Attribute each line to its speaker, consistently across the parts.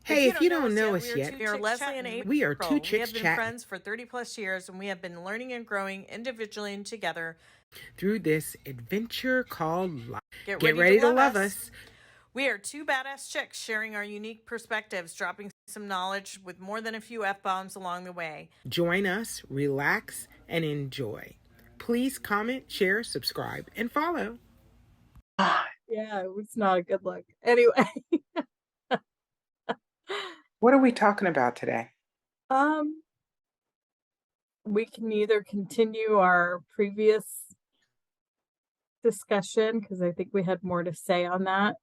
Speaker 1: Hey, if you don't know us
Speaker 2: We
Speaker 1: yet,
Speaker 2: are Leslie and April.
Speaker 1: we are two
Speaker 2: We
Speaker 1: chicks
Speaker 2: have been
Speaker 1: chatting.
Speaker 2: friends for 30 plus years and we have been learning and growing individually and together.
Speaker 1: Through this adventure called life.
Speaker 2: Get
Speaker 1: Get
Speaker 2: ready to
Speaker 1: ready to
Speaker 2: love
Speaker 1: love
Speaker 2: us.
Speaker 1: us.
Speaker 2: We are two badass chicks sharing our unique perspectives, dropping some knowledge with more than a few F bombs along the way.
Speaker 1: Join us, relax, and enjoy. Please comment, share, subscribe, and follow.
Speaker 3: Yeah, it was not a good look. Anyway,
Speaker 1: What are we talking about today?
Speaker 3: um, we can either continue our previous discussion because I think we had more to say on that.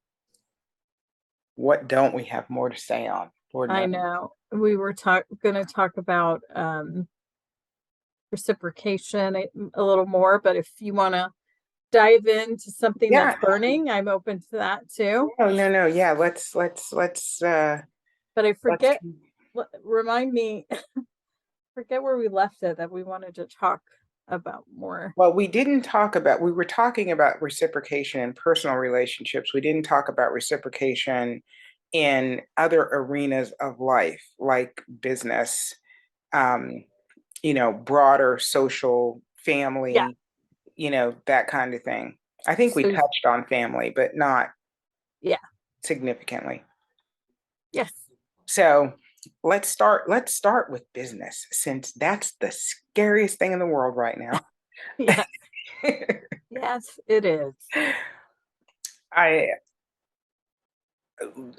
Speaker 1: What don't we have more to say on? Lord
Speaker 3: I
Speaker 1: knows.
Speaker 3: know we were going to talk about reciprocation a little more, but if you want to dive into something
Speaker 1: Yeah.
Speaker 3: that's burning, I'm open to that too.
Speaker 1: No. Yeah, let's
Speaker 3: But I forget, remind me, forget where we left it that we wanted to talk about more.
Speaker 1: well, we were talking about reciprocation in personal relationships. We didn't talk about reciprocation in other arenas of life, like business, um, broader social,
Speaker 3: Yeah.
Speaker 1: family, that kind of thing. I think we
Speaker 3: So,
Speaker 1: touched on family, but not
Speaker 3: yeah.
Speaker 1: significantly.
Speaker 3: Yes.
Speaker 1: So let's start with business, since that's the scariest thing in the world right now.
Speaker 3: Yeah. Yes, it is.
Speaker 1: I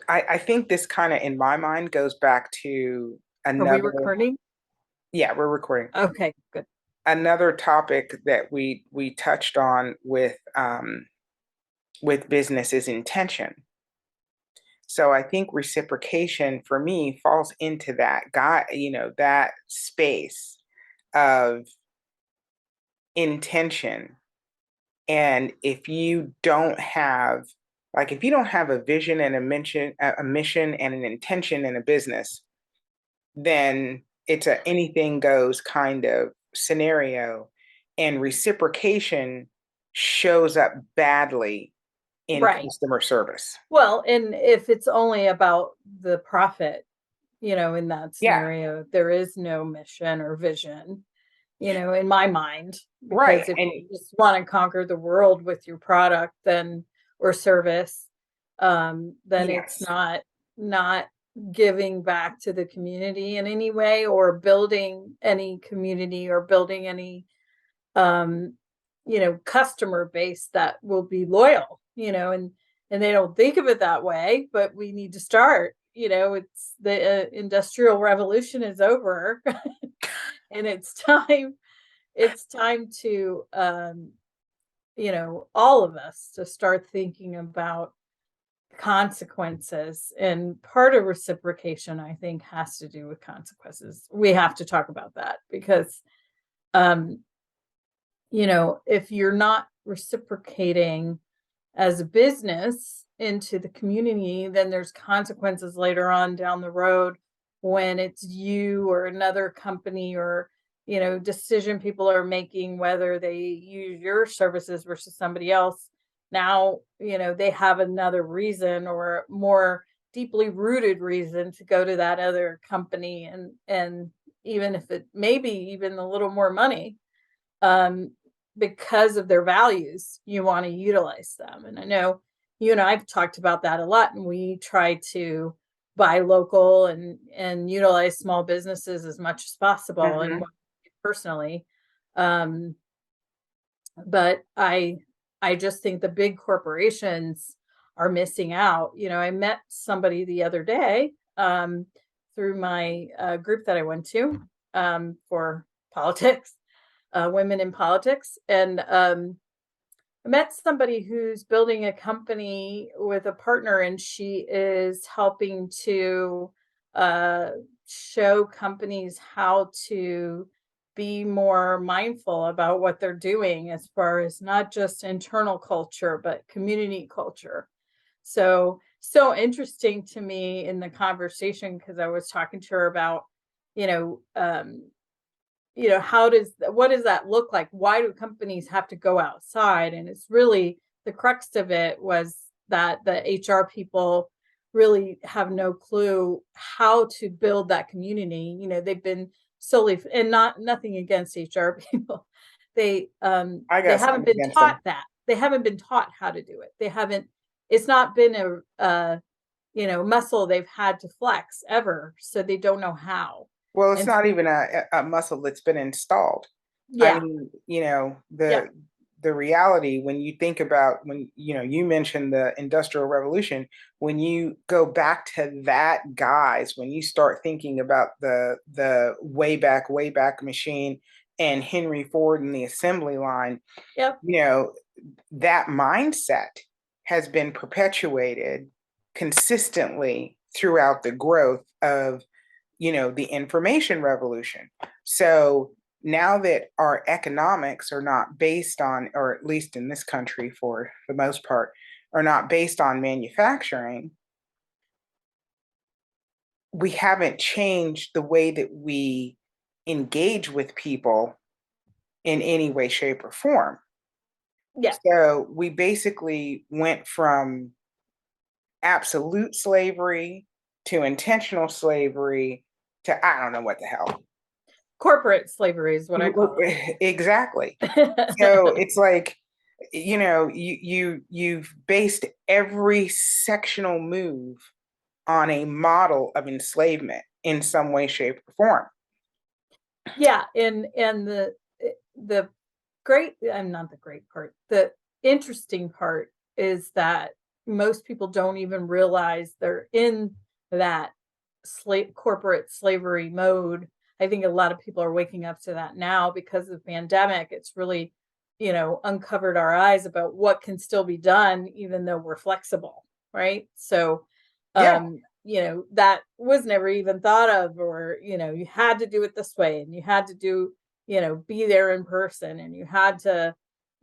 Speaker 1: I think this kind of, in my mind, goes back to
Speaker 3: Are we
Speaker 1: another.
Speaker 3: recording?
Speaker 1: Yeah, we're recording.
Speaker 3: Okay, good.
Speaker 1: Another topic that we touched on with business is intention. So I think reciprocation for me falls into that space of intention. And if you don't have a vision and a mission and an intention in a business, then it's a anything goes kind of scenario. And reciprocation shows up badly in
Speaker 3: Right.
Speaker 1: customer service.
Speaker 3: Well, and if it's only about the profit, in that
Speaker 1: Yeah,
Speaker 3: scenario, there is no mission or vision, in my mind,
Speaker 1: right.
Speaker 3: because if
Speaker 1: And
Speaker 3: you just want to conquer the world with your product, then or service, then it's
Speaker 1: yes,
Speaker 3: not giving back to the community in any way or building any community or building any um customer base that will be loyal, and they don't think of it that way, but we need to start. It's the industrial revolution is over and it's time to all of us to start thinking about consequences, and part of reciprocation I think has to do with consequences. We have to talk about that because um if you're not reciprocating as a business into the community, then there's consequences later on down the road when it's you or another company or decision people are making whether they use your services versus somebody else. Now they have another reason or more deeply rooted reason to go to that other company, and even if it maybe even a little more money, um, because of their values, you want to utilize them. And I know you and I've talked about that a lot, and we try to buy local and utilize small businesses as much as possible. And
Speaker 1: hmm
Speaker 3: personally, um, but I just think the big corporations are missing out. I met somebody the other day through my group that I went to for politics, women in politics. And I met somebody who's building a company with a partner, and she is helping to uh, show companies how to be more mindful about what they're doing as far as not just internal culture, but community culture. So interesting to me in the conversation because I was talking to her about, you know, um, what does that look like? Why do companies have to go outside? And it's really the crux of it was that the HR people really have no clue how to build that community. They've been solely, and nothing against HR people.
Speaker 1: I
Speaker 3: They
Speaker 1: got
Speaker 3: haven't
Speaker 1: something
Speaker 3: been
Speaker 1: against
Speaker 3: taught
Speaker 1: them.
Speaker 3: that. They haven't been taught how to do it. It's not been a muscle they've had to flex ever. So they don't know how.
Speaker 1: Well, it's
Speaker 3: And
Speaker 1: not even a muscle that's been installed. I
Speaker 3: yeah,
Speaker 1: mean,
Speaker 3: yeah,
Speaker 1: the reality when you think about when you mentioned the Industrial Revolution, when you go back to that, guys, when you start thinking about the way back machine and Henry Ford and the assembly line,
Speaker 3: yep,
Speaker 1: you know, that mindset has been perpetuated consistently throughout the growth of the information revolution. So now that our economics are not based on, or at least in this country for the most part, are not based on manufacturing, we haven't changed the way that we engage with people in any way, shape, or form.
Speaker 3: yeah.
Speaker 1: So we basically went from absolute slavery to intentional slavery to I don't know what the hell.
Speaker 3: Corporate slavery is what I call
Speaker 1: Exactly. So
Speaker 3: it.
Speaker 1: it's like, you've based every sectional move on a model of enslavement in some way, shape, or form.
Speaker 3: Yeah, and the great, and not the great part, the interesting part is that most people don't even realize they're in that corporate slavery mode. I think a lot of people are waking up to that now because of the pandemic. It's really, uncovered our eyes about what can still be done even though we're flexible, right? So
Speaker 1: Yeah.
Speaker 3: that was never even thought of, or you had to do it this way, and you had to do, be there in person, and you had to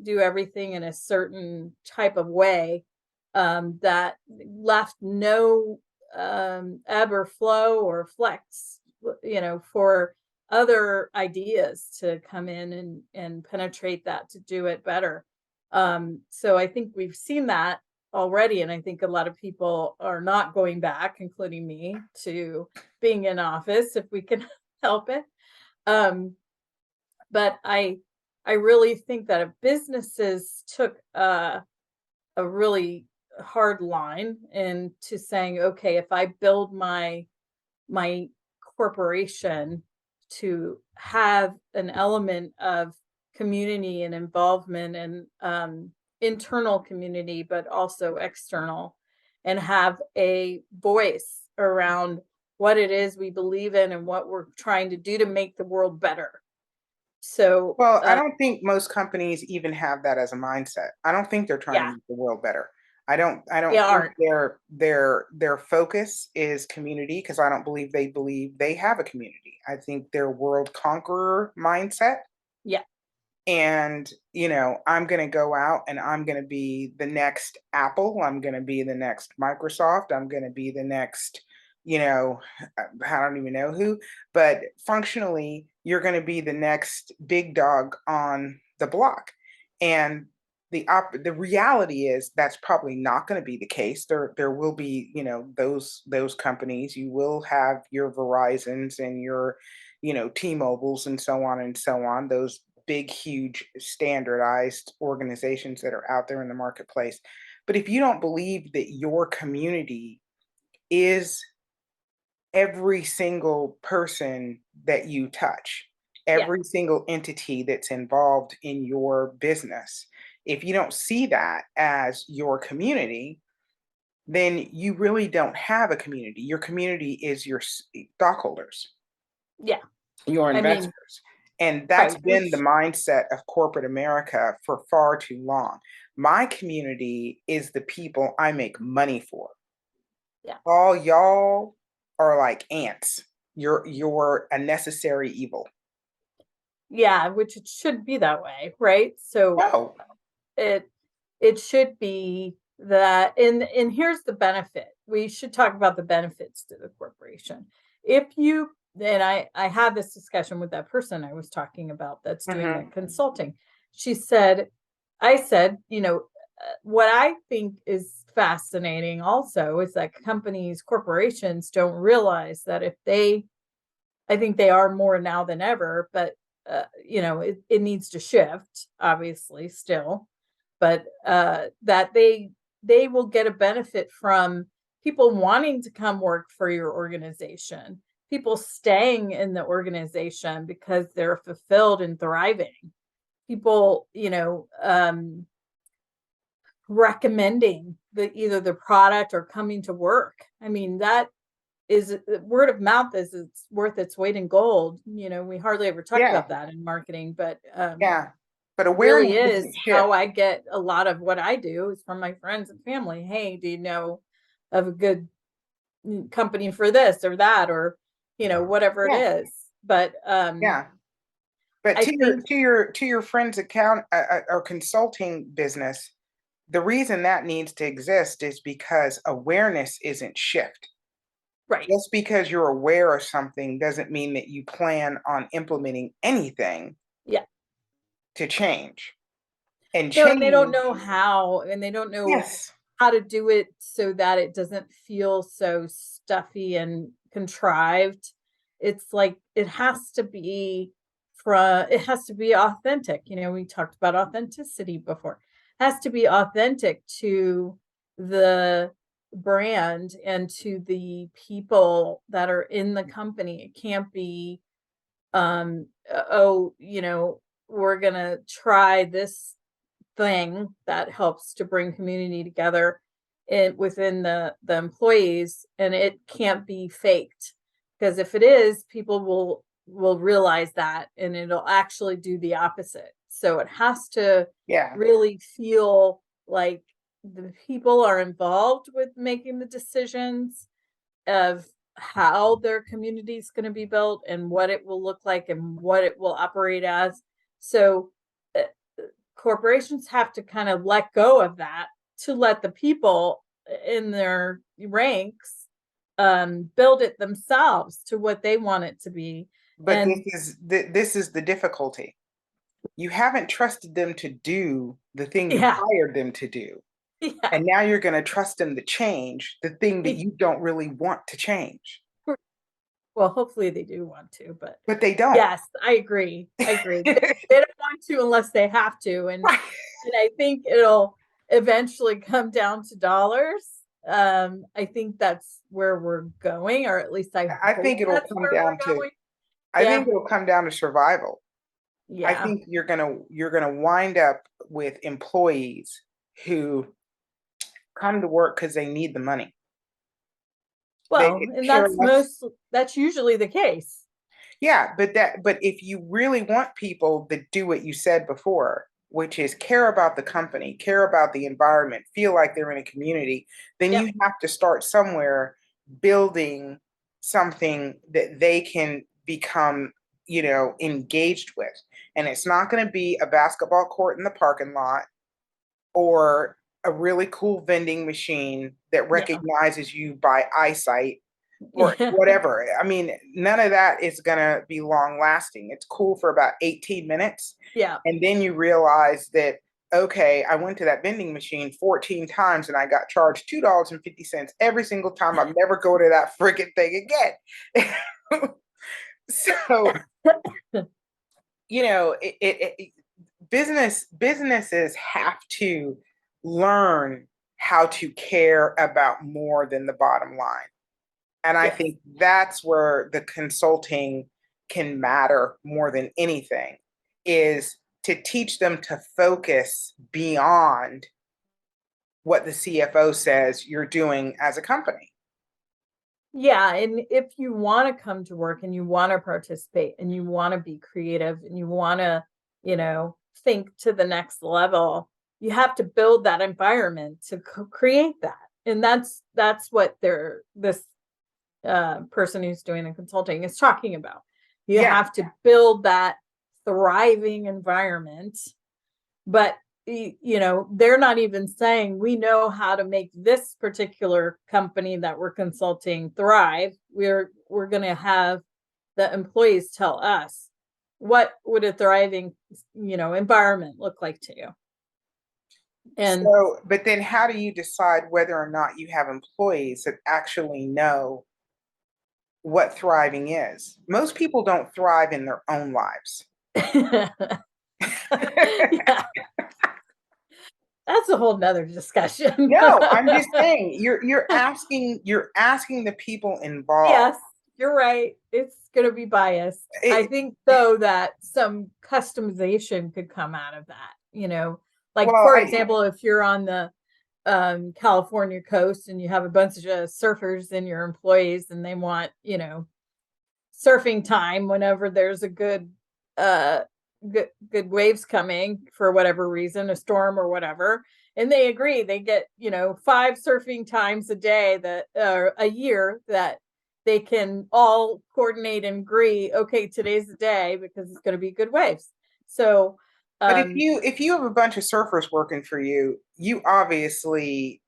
Speaker 3: do everything in a certain type of way, that left no ebb or flow or flex, for other ideas to come in and penetrate that to do it better. So I think we've seen that already, and I think a lot of people are not going back, including me, to being in office if we can help it. Um, but I really think that if businesses took a really hard line into saying, okay, if I build my corporation to have an element of community and involvement, and internal community, but also external, and have a voice around what it is we believe in and what we're trying to do to make the world better. So,
Speaker 1: Well, I don't think most companies even have that as a mindset. I don't think they're trying to
Speaker 3: yeah,
Speaker 1: make the world better. I
Speaker 3: they
Speaker 1: don't think
Speaker 3: aren't.
Speaker 1: their focus is community because I don't believe they have a community. I think their world conqueror mindset.
Speaker 3: Yeah,
Speaker 1: And I'm going to go out and I'm going to be the next Apple, I'm going to be the next Microsoft, I'm going to be the next, you know I don't even know who, but functionally you're going to be the next big dog on the block. And the reality is that's probably not going to be the case. There will be, those companies. You will have your Verizons and your, T-Mobiles and so on, those big, huge, standardized organizations that are out there in the marketplace. But if you don't believe that your community is every single person that you touch,
Speaker 3: yeah,
Speaker 1: every single entity that's involved in your business, if you don't see that as your community, then you really don't have a community. Your community is your stockholders,
Speaker 3: yeah.
Speaker 1: your
Speaker 3: I mean,
Speaker 1: investors. And that's
Speaker 3: right,
Speaker 1: been the
Speaker 3: which,
Speaker 1: mindset of corporate America for far too long. My community is the people I make money for.
Speaker 3: yeah.
Speaker 1: All y'all are like ants. You're a necessary evil.
Speaker 3: Yeah, which it should be that way, right? So
Speaker 1: No.
Speaker 3: it it should be that, and here's the benefit. We should talk about the benefits to the corporation. If you and I had this discussion with that person I was talking about that's doing
Speaker 1: Hmm.
Speaker 3: that consulting. She said, I said, what I think is fascinating also is that corporations don't realize that I think they are more now than ever, but it needs to shift, obviously, still, but that they will get a benefit from people wanting to come work for your organization, people staying in the organization because they're fulfilled and thriving, people, recommending either the product or coming to work. I mean, that is word of mouth is it's worth its weight in gold. We hardly ever talk
Speaker 1: Yeah.
Speaker 3: about that in marketing, but
Speaker 1: Yeah. But
Speaker 3: really
Speaker 1: awareness
Speaker 3: is
Speaker 1: doesn't
Speaker 3: how
Speaker 1: shift.
Speaker 3: I get a lot of what I do is from my friends and family. Hey, do you know of a good company for this or that, or whatever it
Speaker 1: Yeah.
Speaker 3: is? But
Speaker 1: Yeah. But
Speaker 3: I think
Speaker 1: to your friend's account or consulting business, the reason that needs to exist is because awareness isn't shift.
Speaker 3: right.
Speaker 1: Just because you're aware of something doesn't mean that you plan on implementing anything
Speaker 3: Yeah.
Speaker 1: to change. And
Speaker 3: No, and they don't
Speaker 1: change,
Speaker 3: know how, and they don't know
Speaker 1: yes,
Speaker 3: how to do it so that it doesn't feel so stuffy and contrived. It's like it has to be it has to be authentic. We talked about authenticity before. It has to be authentic to the brand and to the people that are in the company. It can't be oh, we're going to try this thing that helps to bring community together within the employees, and it can't be faked, because if it is, people will realize that, and it'll actually do the opposite. So it has to
Speaker 1: yeah.
Speaker 3: really feel like the people are involved with making the decisions of how their community is going to be built and what it will look like and what it will operate as. So uh, corporations have to kind of let go of that to let the people in their ranks build it themselves to what they want it to be.
Speaker 1: But
Speaker 3: And
Speaker 1: this is the difficulty. You haven't trusted them to do the thing you
Speaker 3: yeah,
Speaker 1: hired them to do.
Speaker 3: yeah.
Speaker 1: And now you're going to trust them to change the thing that you don't really want to change.
Speaker 3: Well, hopefully they do want to, but
Speaker 1: But they don't.
Speaker 3: yes, I agree. I agree. They don't want to unless they have to. And I think it'll eventually come down to dollars. I think that's where we're going, or at least I
Speaker 1: I
Speaker 3: hope
Speaker 1: think it'll
Speaker 3: that's
Speaker 1: come
Speaker 3: where we're
Speaker 1: down to
Speaker 3: going.
Speaker 1: I
Speaker 3: Yeah.
Speaker 1: think it'll come down to survival. I
Speaker 3: Yeah.
Speaker 1: think you're gonna wind up with employees who come to work because they need the money. They
Speaker 3: Well, and
Speaker 1: care less.
Speaker 3: that's usually the case.
Speaker 1: Yeah, but if you really want people that do what you said before, which is care about the company, care about the environment, feel like they're in a community, then
Speaker 3: Yep.
Speaker 1: you have to start somewhere building something that they can become, engaged with. And it's not going to be a basketball court in the parking lot or a really cool vending machine that
Speaker 3: Yeah.
Speaker 1: recognizes you by eyesight or
Speaker 3: Yeah.
Speaker 1: whatever. I mean, none of that is going to be long lasting. It's cool for about 18 minutes.
Speaker 3: Yeah.
Speaker 1: And then you realize that, okay, I went to that vending machine 14 times and I got charged $2.50 every single time. I'm never going to that freaking thing again. So, businesses have to learn how to care about more than the bottom line. And I
Speaker 3: Yes.
Speaker 1: think that's where the consulting can matter more than anything, is to teach them to focus beyond what the CFO says you're doing as a company.
Speaker 3: Yeah, and if you want to come to work and you want to participate and you want to be creative and you want to, think to the next level, you have to build that environment to create that. And that's what this person who's doing the consulting is talking about. You
Speaker 1: Yeah,
Speaker 3: have to build that thriving environment, but they're not even saying we know how to make this particular company that we're consulting thrive. We're going to have the employees tell us what would a thriving environment look like to you. And
Speaker 1: So, but then how do you decide whether or not you have employees that actually know what thriving is? Most people don't thrive in their own lives.
Speaker 3: yeah, that's a whole nother discussion.
Speaker 1: No, I'm just saying you're asking the people involved.
Speaker 3: Yes, you're right. It's going to be biased. I
Speaker 1: It,
Speaker 3: think, though, that some customization could come out of that. Like,
Speaker 1: well,
Speaker 3: for
Speaker 1: I
Speaker 3: example, if you're on the California coast and you have a bunch of surfers in your employees and they want, surfing time whenever there's a uh good waves coming for whatever reason, a storm or whatever, and they agree they get 5 surfing times a day, that a year, that they can all coordinate and agree, okay, today's the day because it's going to be good waves. So
Speaker 1: but if
Speaker 3: um
Speaker 1: you have a bunch of surfers working for you, you obviously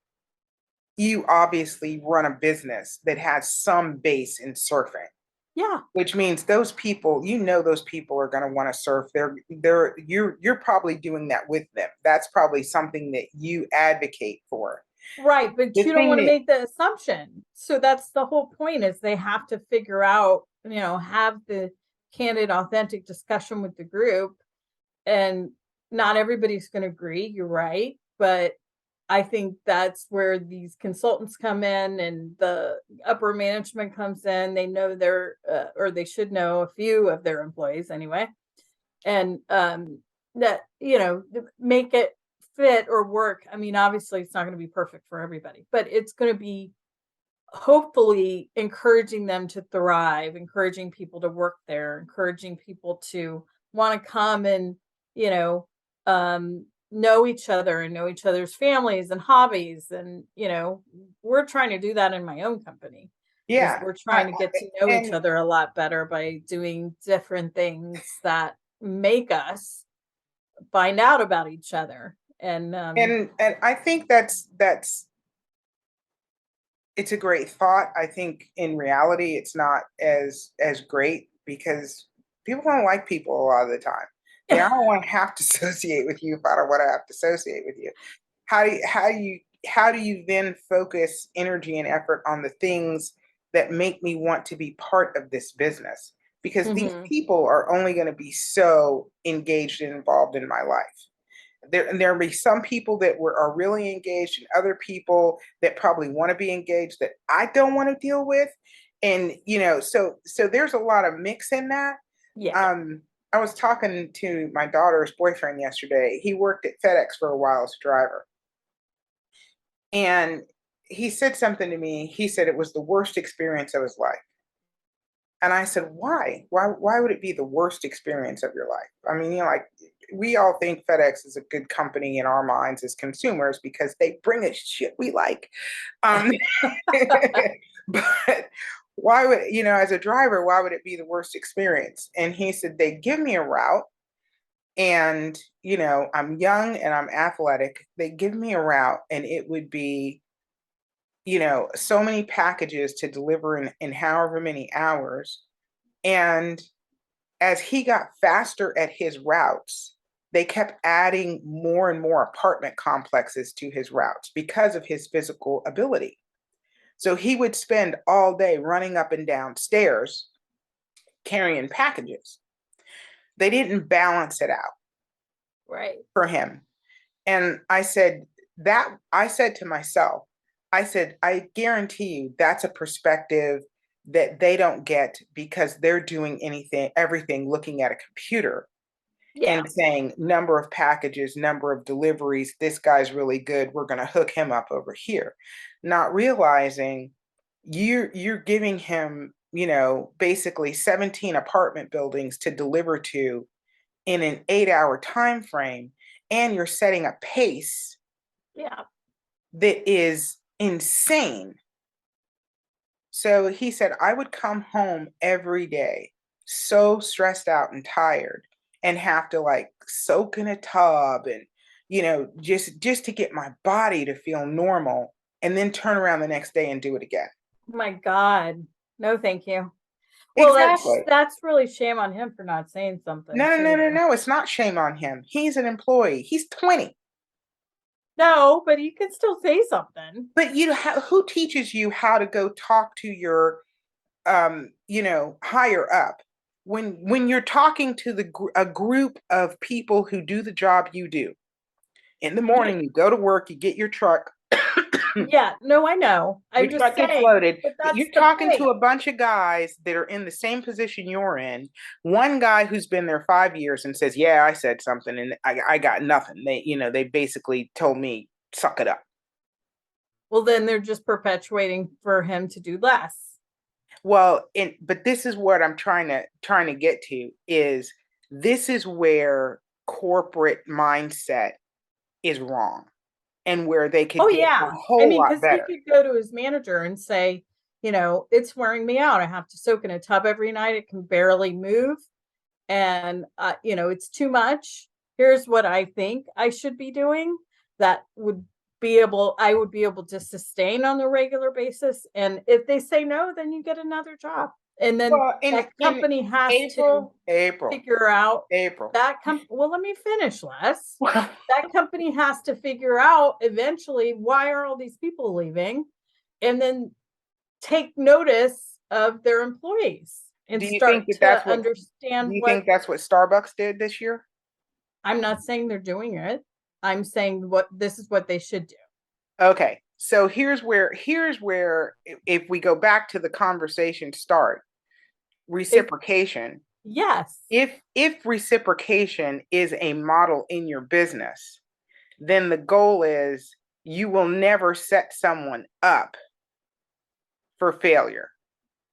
Speaker 1: run a business that has some base in surfing,
Speaker 3: yeah,
Speaker 1: which means those people, those people are going to want to surf. You're probably doing that with them. That's probably something that you advocate for.
Speaker 3: right, but
Speaker 1: The
Speaker 3: you don't
Speaker 1: thing
Speaker 3: want to
Speaker 1: that,
Speaker 3: make the assumption. So that's the whole point, is they have to figure out, have the candid, authentic discussion with the group. And not everybody's going to agree, you're right, but I think that's where these consultants come in and the upper management comes in. They know or they should know a few of their employees anyway, and that make it fit or work. I mean, obviously it's not going to be perfect for everybody, but it's going to be hopefully encouraging them to thrive, encouraging people to work there, encouraging people to want to come and, you know, know each other and know each other's families and hobbies. And, we're trying to do that in my own company, is
Speaker 1: yeah,
Speaker 3: we're trying to get to know each
Speaker 1: and
Speaker 3: other a lot better by doing different things that make us find out about each other. And
Speaker 1: and I think that's it's a great thought. I think in reality, it's not as great because people don't like people a lot of the time. I don't want to have to associate with you if I don't want to have to associate with you. How do you then focus energy and effort on the things that make me want to be part of this business? Because these
Speaker 3: mhm,
Speaker 1: people are only going to be so engaged and involved in my life. There'll be some people that are really engaged and other people that probably want to be engaged that I don't want to deal with. And so there's a lot of mix in that.
Speaker 3: yeah,
Speaker 1: I was talking to my daughter's boyfriend yesterday. He worked at FedEx for a while as a driver. And he said something to me. He said it was the worst experience of his life. And I said, why? Why would it be the worst experience of your life? I mean, like, we all think FedEx is a good company in our minds as consumers because they bring us shit we like. Um, but why would, as a driver, why would it be the worst experience? And he said, they give me a route and, I'm young and I'm athletic. They give me a route and it would be, so many packages to deliver in however many hours. And as he got faster at his routes, they kept adding more and more apartment complexes to his routes because of his physical ability. So he would spend all day running up and down stairs carrying packages. They didn't balance it out
Speaker 3: right.
Speaker 1: for him. And I said to myself, I said, I guarantee you that's a perspective that they don't get because they're doing everything looking at a computer
Speaker 3: Yeah.
Speaker 1: and saying number of packages, number of deliveries, this guy's really good, we're going to hook him up over here. Not realizing you're giving him, basically 17 apartment buildings to deliver to in an 8-hour time frame, and you're setting a pace
Speaker 3: Yeah.
Speaker 1: that is insane. So he said, I would come home every day so stressed out and tired and have to like soak in a tub and, just to get my body to feel normal and then turn around the next day and do it again.
Speaker 3: My God. No, thank you. Well, that's
Speaker 1: Exactly.
Speaker 3: that's really shame on him for not saying something
Speaker 1: No, no, no, no,
Speaker 3: too.
Speaker 1: no. It's not shame on him. He's an employee. He's 20.
Speaker 3: No, but you can still say something.
Speaker 1: But who teaches you how to go talk to your, higher up? When you're talking to a group of people who do the job you do, in the
Speaker 3: Yeah,
Speaker 1: morning, you go to work, you get your truck,
Speaker 3: yeah, no, I know.
Speaker 1: your
Speaker 3: I'm just
Speaker 1: truck gets
Speaker 3: saying,
Speaker 1: loaded.
Speaker 3: but that's
Speaker 1: You're
Speaker 3: the
Speaker 1: talking
Speaker 3: point.
Speaker 1: to a bunch of guys that are in the same position you're in. One guy who's been there 5 years and says, "Yeah, I said something, and I got nothing." They basically told me, "Suck it up."
Speaker 3: Well, then they're just perpetuating for him to do less.
Speaker 1: Well, but this is what I'm trying to get to is this is where corporate mindset is wrong and where they
Speaker 3: Oh
Speaker 1: could get a
Speaker 3: yeah. I
Speaker 1: whole
Speaker 3: mean,
Speaker 1: lot
Speaker 3: because he
Speaker 1: better.
Speaker 3: could go to his manager and say, it's wearing me out. I have to soak in a tub every night. It can barely move. And it's too much. Here's what I think I should be doing that I would be able to sustain on a regular basis. And if they say no, then you get another job. And then
Speaker 1: Well,
Speaker 3: that
Speaker 1: in
Speaker 3: company has to
Speaker 1: April,
Speaker 3: figure out
Speaker 1: April.
Speaker 3: well, let me finish, Les.
Speaker 1: Well,
Speaker 3: That company has to figure out eventually, why are all these people leaving, and then take notice of their employees and
Speaker 1: do you think
Speaker 3: start
Speaker 1: that
Speaker 3: to
Speaker 1: do
Speaker 3: understand
Speaker 1: you
Speaker 3: what.
Speaker 1: think that's what Starbucks did this year?
Speaker 3: I'm not saying they're doing it. I'm saying this is what they should do.
Speaker 1: Okay. So here's where if we go back to the conversation start,
Speaker 3: If
Speaker 1: reciprocation.
Speaker 3: Yes.
Speaker 1: If reciprocation is a model in your business, then the goal is you will never set someone up for failure.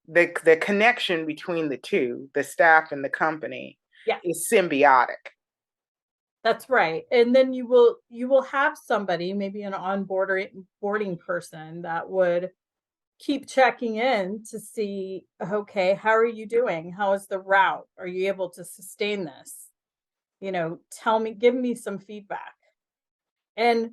Speaker 1: The connection between the two, the staff and the company,
Speaker 3: Yeah,
Speaker 1: is symbiotic.
Speaker 3: that's right. And then you will have somebody, maybe an onboarding person, that would keep checking in to see, okay, how are you doing? How is the route? Are you able to sustain this? Give me some feedback. And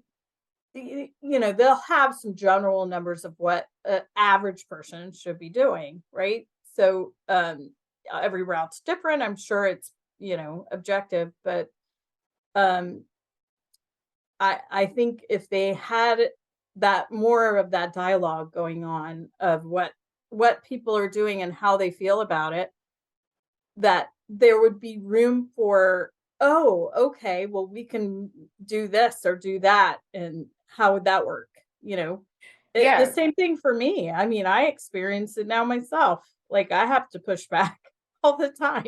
Speaker 3: they'll have some general numbers of what an average person should be doing, right? So every route's different. I'm sure it's objective, but um I think if they had that more of that dialogue going on of what people are doing and how they feel about it, that there would be room for, oh, okay, well, we can do this or do that, and how would that work? The
Speaker 1: Yeah,
Speaker 3: same thing for me. I mean, I experience it now myself. Like, I have to push back all the time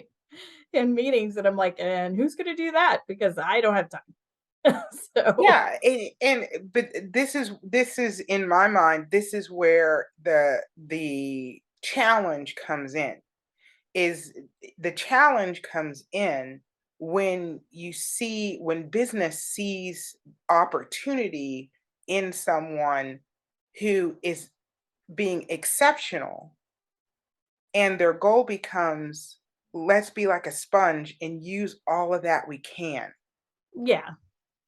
Speaker 3: in meetings, and I'm like, and who's going to do that? Because I don't have time. So,
Speaker 1: yeah, but this is in my mind. This is where the challenge comes in. Is the challenge comes in when business sees opportunity in someone who is being exceptional, and their goal becomes, let's be like a sponge and use all of that we can.
Speaker 3: yeah,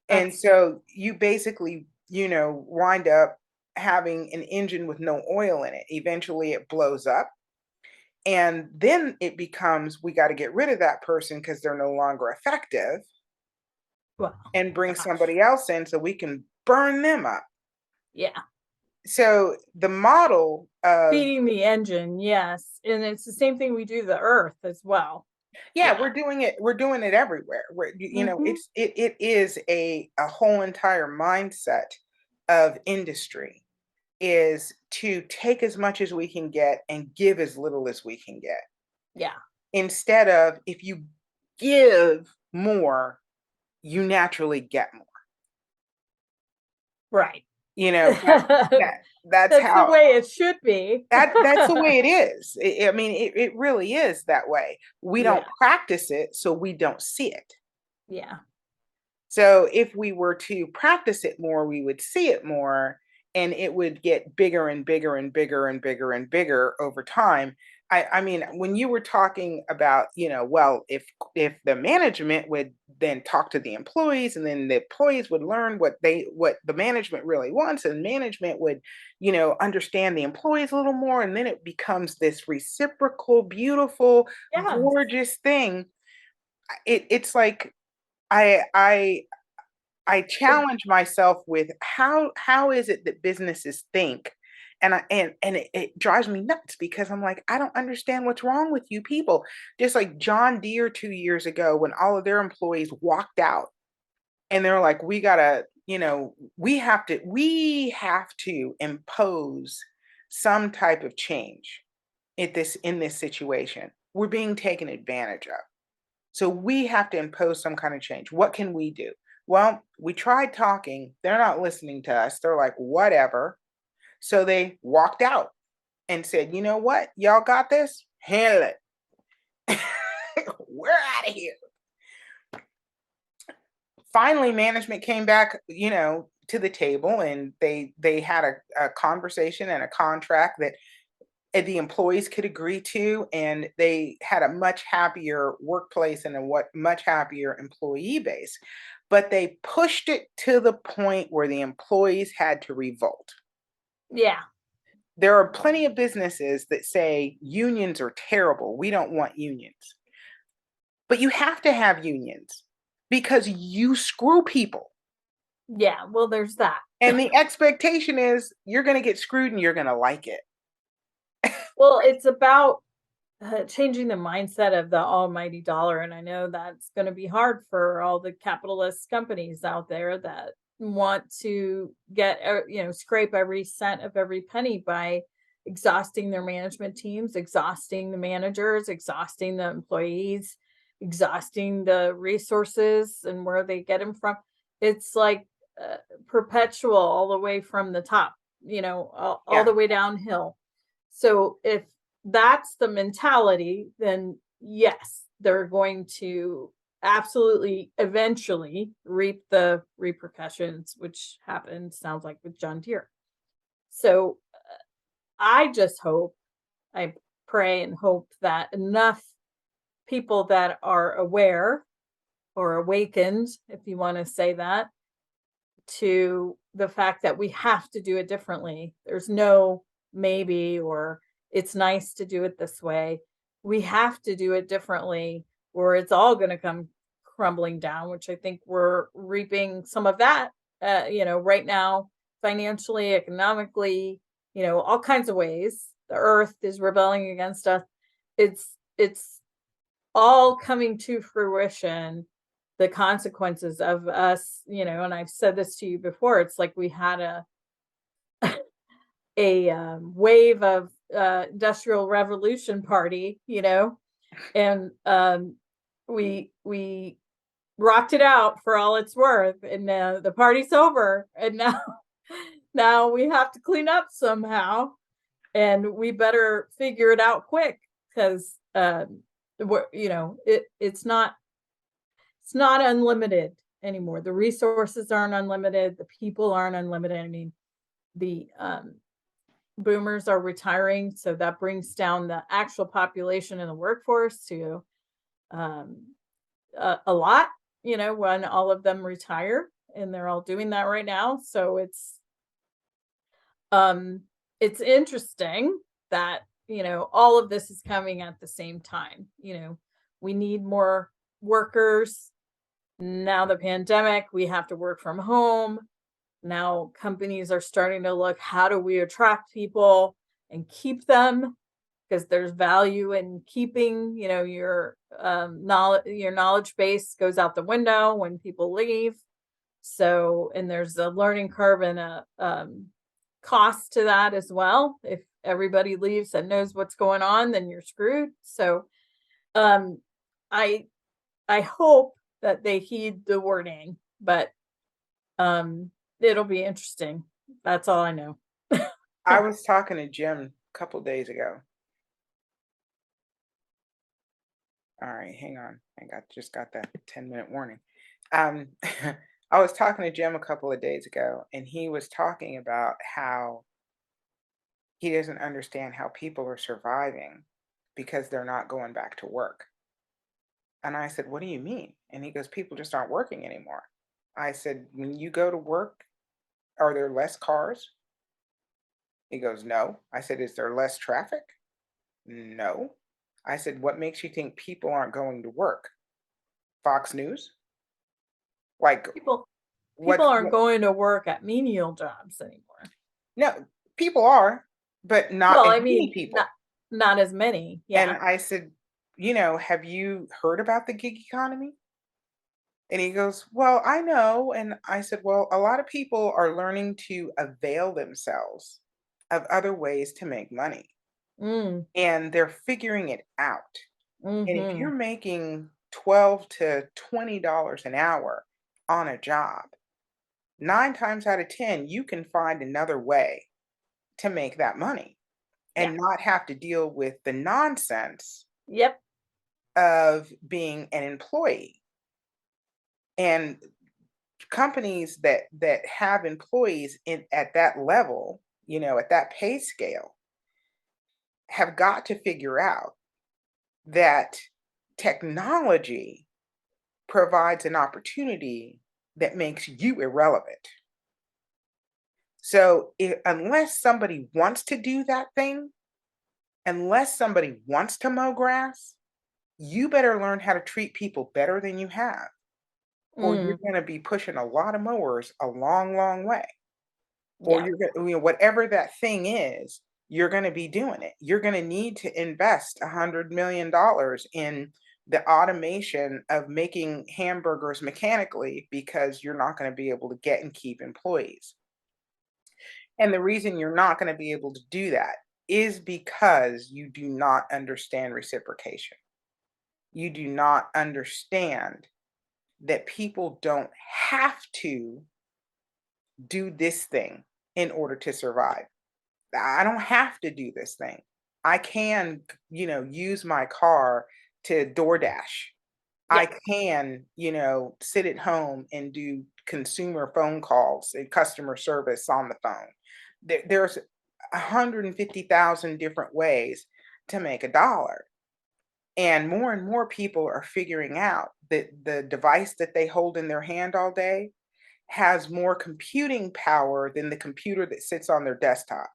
Speaker 1: And
Speaker 3: that's
Speaker 1: so you basically, wind up having an engine with no oil in it. Eventually it blows up. And then it becomes, we got to get rid of that person because they're no longer effective
Speaker 3: well,
Speaker 1: and bring
Speaker 3: gosh,
Speaker 1: somebody else in so we can burn them up.
Speaker 3: yeah.
Speaker 1: So the model of,
Speaker 3: Feeding the engine, yes, and it's the same thing we do the earth as well.
Speaker 1: yeah,
Speaker 3: Yeah.
Speaker 1: we're doing it everywhere.
Speaker 3: Mhm.
Speaker 1: It is a whole entire mindset of industry is to take as much as we can get and give as little as we can get.
Speaker 3: Yeah.
Speaker 1: Instead of, if you give more, you naturally get more.
Speaker 3: Right.
Speaker 1: You know,
Speaker 3: That's
Speaker 1: that's
Speaker 3: the
Speaker 1: how
Speaker 3: way it should be.
Speaker 1: that's the way it is. I mean, it really is that way. We don't
Speaker 3: Yeah.
Speaker 1: practice it, so we don't see it.
Speaker 3: Yeah.
Speaker 1: So if we were to practice it more, we would see it more, and it would get bigger and bigger and bigger and bigger and bigger over time. I mean, when you were talking about, well, if the management would then talk to the employees, and then the employees would learn what the management really wants, and management would, understand the employees a little more, and then it becomes this reciprocal, beautiful,
Speaker 3: Yes.
Speaker 1: gorgeous thing. It's like I I challenge myself with how is it that businesses think? And it drives me nuts because I'm like, I don't understand what's wrong with you people. Just like John Deere 2 years ago when all of their employees walked out and they're like, we gotta, we have to impose some type of change in this situation. We're being taken advantage of. So we have to impose some kind of change. What can we do? Well, we tried talking. They're not listening to us. They're like, whatever. So they walked out and said, you know what? Y'all got this? Handle it. We're out of here. Finally, management came back, to the table and they had a conversation and a contract that the employees could agree to, and they had a much happier workplace and much happier employee base. But they pushed it to the point where the employees had to revolt.
Speaker 3: Yeah.
Speaker 1: There are plenty of businesses that say unions are terrible. We don't want unions. But you have to have unions because you screw people.
Speaker 3: Yeah. Well, there's that.
Speaker 1: And the expectation is you're going to get screwed and you're going to like it.
Speaker 3: Well, it's about changing the mindset of the almighty dollar. And I know that's going to be hard for all the capitalist companies out there that want to get, scrape every cent of every penny by exhausting their management teams, exhausting the managers, exhausting the employees, exhausting the resources and where they get them from. It's like perpetual all the way from the top, all the way downhill. So if that's the mentality, then yes, they're going to absolutely eventually reap the repercussions, which happened, sounds like, with John Deere. So I just hope, I pray and hope that enough people that are aware or awakened, if you want to say that, to the fact that we have to do it differently. There's no maybe or it's nice to do it this way. We have to do it differently or it's all going to come crumbling down, which I think we're reaping some of that, right now, financially, economically, all kinds of ways. The earth is rebelling against us. It's all coming to fruition, the consequences of us, and I've said this to you before, it's like we had a wave of industrial revolution party, and we rocked it out for all it's worth, and the party's over, and now now we have to clean up somehow, and we better figure it out quick because it's not unlimited anymore. The resources aren't unlimited. The people aren't unlimited. I mean, the boomers are retiring, so that brings down the actual population in the workforce to a lot, when all of them retire, and they're all doing that right now. So it's interesting that, all of this is coming at the same time. We need more workers. Now the pandemic, we have to work from home. Now companies are starting to look, how do we attract people and keep them? Because there's value in keeping, your knowledge base goes out the window when people leave. So, and there's a learning curve and a cost to that as well. If everybody leaves and knows what's going on, then you're screwed. So, I hope that they heed the warning, but it'll be interesting. That's all I know.
Speaker 1: I was talking to Jim a couple days ago. All right, hang on. Just got that 10-minute warning. I was talking to Jim a couple of days ago, and he was talking about how he doesn't understand how people are surviving because they're not going back to work. And I said, what do you mean? And he goes, people just aren't working anymore. I said, when you go to work, are there less cars? He goes, no. I said, is there less traffic? No. I said, what makes you think people aren't going to work? Fox News? Like,
Speaker 3: People People aren't
Speaker 1: what
Speaker 3: going to work at menial jobs anymore.
Speaker 1: no, people are, but not
Speaker 3: Well,
Speaker 1: as
Speaker 3: I
Speaker 1: many
Speaker 3: mean,
Speaker 1: people.
Speaker 3: not as many.
Speaker 1: And
Speaker 3: Yeah.
Speaker 1: I said, have you heard about the gig economy? And he goes, well, I know. And I said, well, a lot of people are learning to avail themselves of other ways to make money,
Speaker 3: Mm,
Speaker 1: and they're figuring it out. And if
Speaker 3: mm-hmm.
Speaker 1: you're making 12 to $20 an hour on a job, 9 times out of 10, you can find another way to make that money
Speaker 3: Yeah.
Speaker 1: and not have to deal with the nonsense
Speaker 3: Yep.
Speaker 1: of being an employee. And companies that have employees at that level, at that pay scale, have got to figure out that technology provides an opportunity that makes you irrelevant. So unless somebody wants to do that thing, unless somebody wants to mow grass, you better learn how to treat people better than you have, or you're
Speaker 3: Mm,
Speaker 1: going to be pushing a lot of mowers a long, long way. Or
Speaker 3: yeah.
Speaker 1: you're going to, whatever that thing is, you're going to be doing it. You're going to need to invest $100 million in the automation of making hamburgers mechanically, because you're not going to be able to get and keep employees. And the reason you're not going to be able to do that is because you do not understand reciprocation. You do not understand that people don't have to do this thing in order to survive. I don't have to do this thing. I can, use my car to DoorDash. I
Speaker 3: Yeah.
Speaker 1: can, sit at home and do consumer phone calls and customer service on the phone. There's 150,000 different ways to make a dollar. And more people are figuring out that the device that they hold in their hand all day has more computing power than the computer that sits on their desktop.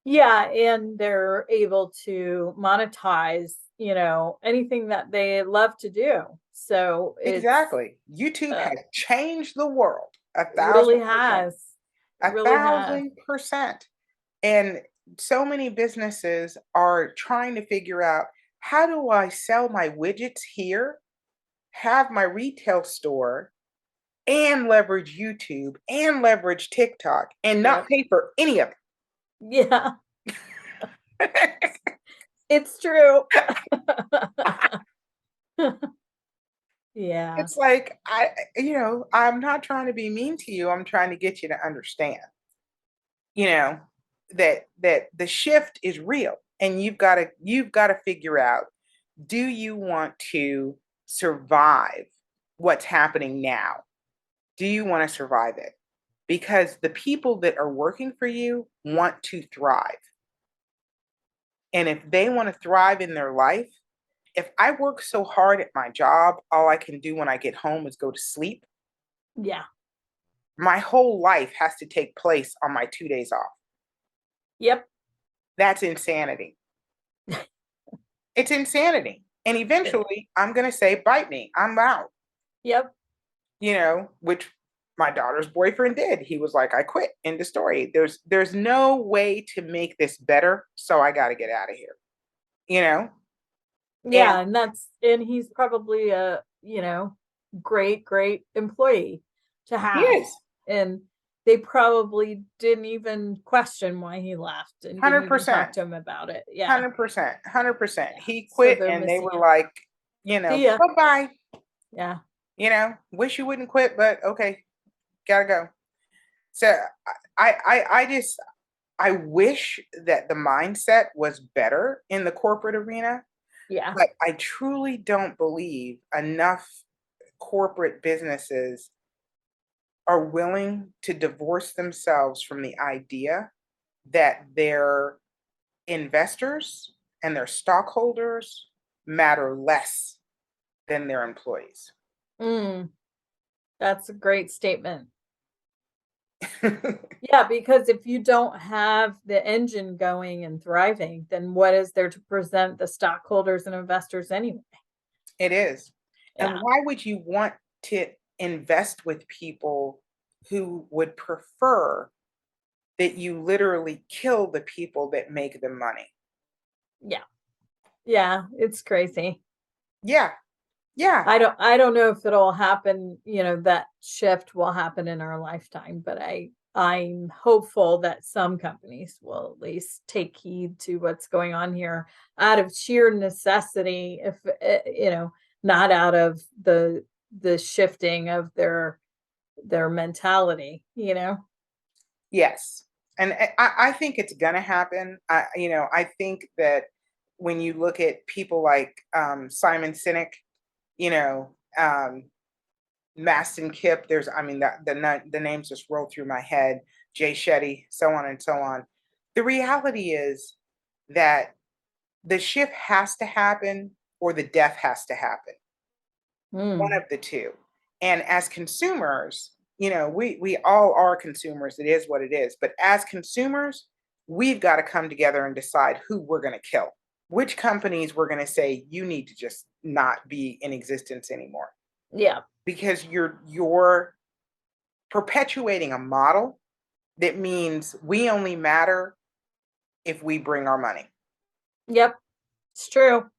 Speaker 3: Yeah, and they're able to monetize, anything that they love to do. So
Speaker 1: Exactly. YouTube
Speaker 3: uh,
Speaker 1: has changed the world a
Speaker 3: it
Speaker 1: thousand
Speaker 3: really
Speaker 1: percent,
Speaker 3: has. It
Speaker 1: a
Speaker 3: really has.
Speaker 1: 1,000%. And so many businesses are trying to figure out, how do I sell my widgets here, have my retail store, and leverage YouTube and leverage TikTok and not
Speaker 3: Yep.
Speaker 1: pay for any of
Speaker 3: Yeah,
Speaker 1: it?
Speaker 3: it's true. Yeah.
Speaker 1: It's like, I'm not trying to be mean to you. I'm trying to get you to understand, you know, that the shift is real, and you've got to figure out, do you want to survive what's happening now? Do you want to survive it? Because the people that are working for you want to thrive. And if they want to thrive in their life, if I work so hard at my job, all I can do when I get home is go to sleep,
Speaker 3: Yeah.
Speaker 1: my whole life has to take place on my 2 days off.
Speaker 3: Yep.
Speaker 1: That's insanity. It's insanity. And
Speaker 3: It-
Speaker 1: eventually I'm going to say, bite me, I'm out,
Speaker 3: Yep.
Speaker 1: which my daughter's boyfriend did. He was like, I quit. End of story. There's no way to make this better. So I got to get out of here, you know? And
Speaker 3: Yeah, and he's probably a, great employee to
Speaker 1: he
Speaker 3: have.
Speaker 1: is
Speaker 3: And they probably didn't even question why he left and didn't even
Speaker 1: 100%,
Speaker 3: talk to him about it. Yeah.
Speaker 1: 100%, 100%.
Speaker 3: Yeah.
Speaker 1: He
Speaker 3: So
Speaker 1: quit
Speaker 3: they're
Speaker 1: and they
Speaker 3: missing
Speaker 1: were
Speaker 3: him.
Speaker 1: like,
Speaker 3: See ya.
Speaker 1: bye-bye,
Speaker 3: Yeah.
Speaker 1: wish you wouldn't quit, but okay, gotta go. So I wish that the mindset was better in the corporate arena,
Speaker 3: Yeah.
Speaker 1: but I truly don't believe enough corporate businesses are willing to divorce themselves from the idea that their investors and their stockholders matter less than their employees.
Speaker 3: Mm, that's a great statement. Yeah, because if you don't have the engine going and thriving, then what is there to present the stockholders and investors anyway?
Speaker 1: It is. And
Speaker 3: Yeah.
Speaker 1: why would you want to invest with people who would prefer that you literally kill the people that make the money.
Speaker 3: Yeah. Yeah, it's crazy.
Speaker 1: Yeah. Yeah.
Speaker 3: I don't know if it'll happen, that shift will happen in our lifetime, but I'm hopeful that some companies will at least take heed to what's going on here out of sheer necessity, if not out of the shifting of their mentality.
Speaker 1: Yes. And I think it's going to happen. I think that when you look at people like Simon Sinek, you know, Maston Kip, the names just roll through my head, Jay Shetty, so on and so on. The reality is that the shift has to happen or the death has to happen, one
Speaker 3: Mm,
Speaker 1: of the two. And as consumers, we all are consumers. It is what it is. But as consumers, we've got to come together and decide who we're going to kill, which companies we're going to say you need to just not be in existence anymore,
Speaker 3: yeah.
Speaker 1: because you're perpetuating a model that means we only matter if we bring our money.
Speaker 3: Yep. It's true.